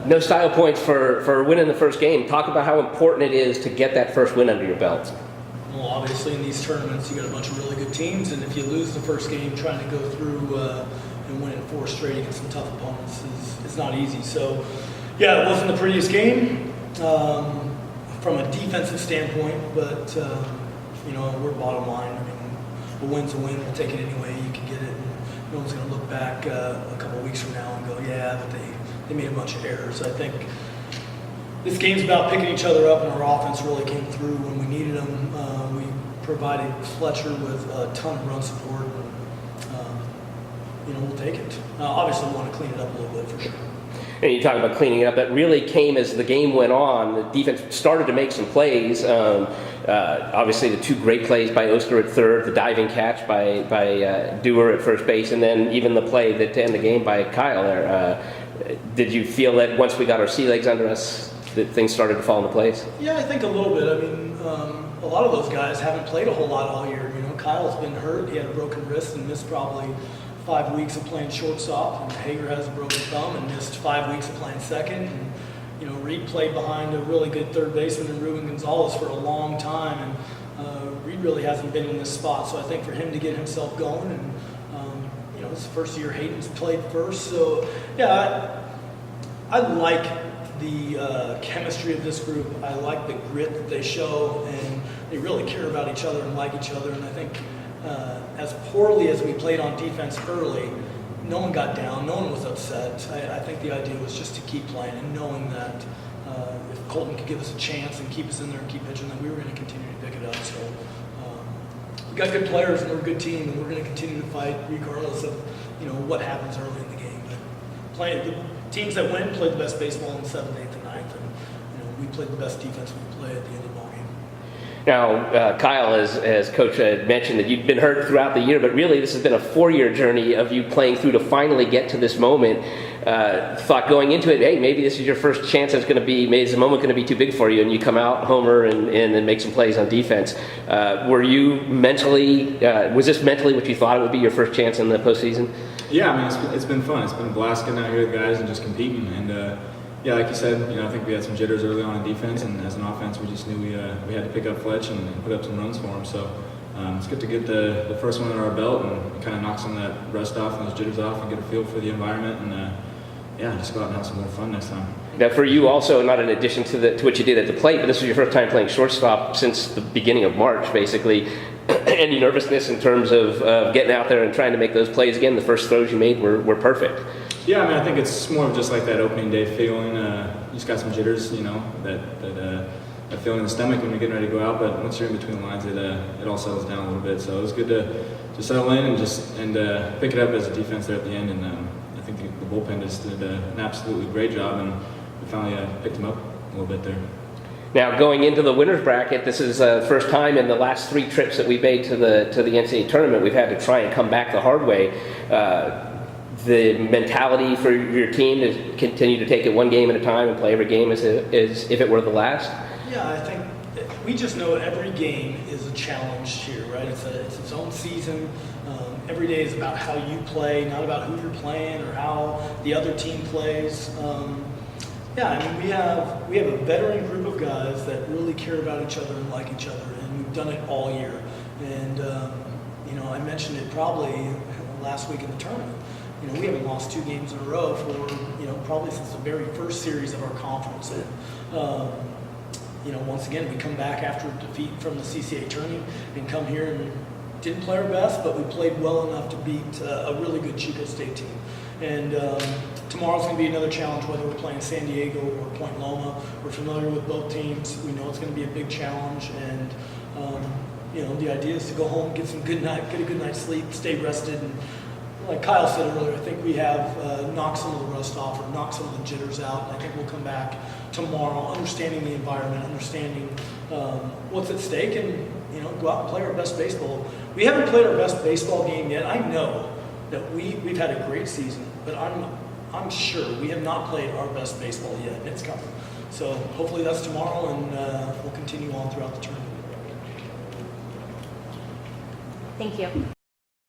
No style points for winning the first game. Talk about how important it is to get that first win under your belt. Well, obviously in these tournaments you got a bunch of really good teams, and if you lose the first game, trying to go through and win it 4 straight against some tough opponents is not easy. So, yeah, it wasn't the prettiest game from a defensive standpoint, but we're bottom line. I mean, a win's a win. We'll take it any way you can get it. And no one's going to look back a couple of weeks from now and go, yeah, but they made a bunch of errors. I think this game's about picking each other up, and our offense really came through when we needed them. We provided Fletcher with a ton of run support, and we'll take it. Obviously, we want to clean it up a little bit for sure. And you talk about cleaning it up. That really came as the game went on. The defense started to make some plays. Obviously, the 2 great plays by Oster at third, the diving catch by Dewar at first base, and then even the play that to end the game by Kyle there. Did you feel that once we got our sea legs under us, that things started to fall into place? Yeah, I think a little bit. I mean, a lot of those guys haven't played a whole lot all year. Kyle's been hurt. He had a broken wrist and missed probably 5 weeks of playing shortstop, and Hager has a broken thumb and missed 5 weeks of playing second. And Reed played behind a really good third baseman in Ruben Gonzalez for a long time, and Reed really hasn't been in this spot. So I think for him to get himself going, and it's the first year Hayden's played first. So yeah, I like the chemistry of this group. I like the grit that they show, and they really care about each other and like each other. And I think as poorly as we played on defense early, no one got down, no one was upset. I think the idea was just to keep playing and knowing that if Colton could give us a chance and keep us in there and keep pitching, that we were going to continue to pick it up. So we got good players and we're a good team, and we're going to continue to fight regardless of what happens early in the game. But the teams that win play the best baseball in the 7th, 8th, and 9th, and we played the best defense we play at the end of the ball game. Now, Kyle, as Coach had mentioned, that you've been hurt throughout the year, but really this has been a 4-year journey of you playing through to finally get to this moment. Thought going into it, hey, maybe this is your first chance. Maybe is the moment going to be too big for you, and you come out homer and make some plays on defense. Were you mentally? Was this mentally what you thought it would be your first chance in the postseason? Yeah, I mean it's been fun. It's been a blast getting out here with guys and just competing. And yeah, like you said, I think we had some jitters early on in defense, and as an offense, we just knew we had to pick up Fletch and put up some runs for him. So it's good to get the first one under our belt and kind of knock some of that rust off and those jitters off and get a feel for the environment, and yeah, just go out and have some more fun next time. Now, for you also, not in addition to what you did at the plate, but this was your first time playing shortstop since the beginning of March, basically. Any nervousness in terms of getting out there and trying to make those plays again? The first throws you made were perfect. Yeah, I mean, I think it's more of just like that opening day feeling. You just got some jitters, that feeling in the stomach when you're getting ready to go out. But once you're in between the lines, it all settles down a little bit. So it was good to settle in and pick it up as a defense there at the end. And I think the bullpen just did an absolutely great job, and we finally picked them up a little bit there. Now, going into the winner's bracket, this is the first time in the last 3 trips that we've made to the NCAA tournament we've had to try and come back the hard way. The mentality for your team to continue to take it one game at a time and play every game as if it were the last? Yeah, I think we just know every game is a challenge here, right? It's its own season. Every day is about how you play, not about who you're playing or how the other team plays. Yeah, I mean, we have a veteran group of guys that really care about each other and like each other, and we've done it all year. And I mentioned it probably last week in the tournament. We haven't lost 2 games in a row for probably since the very first series of our conference. And once again, we come back after a defeat from the CCA tournament and come here and didn't play our best, but we played well enough to beat a really good Chico State team. And tomorrow's going to be another challenge, whether we're playing San Diego or Point Loma. We're familiar with both teams. We know it's going to be a big challenge, and the idea is to go home, get a good night's sleep, stay rested, and like Kyle said earlier, I think we have knocked some of the rust off or knocked some of the jitters out. And I think we'll come back tomorrow understanding the environment, understanding what's at stake, and go out and play our best baseball. We haven't played our best baseball game yet. I know that we've had a great season, but I'm sure we have not played our best baseball yet, and it's coming. So hopefully that's tomorrow, and we'll continue on throughout the tournament. Thank you.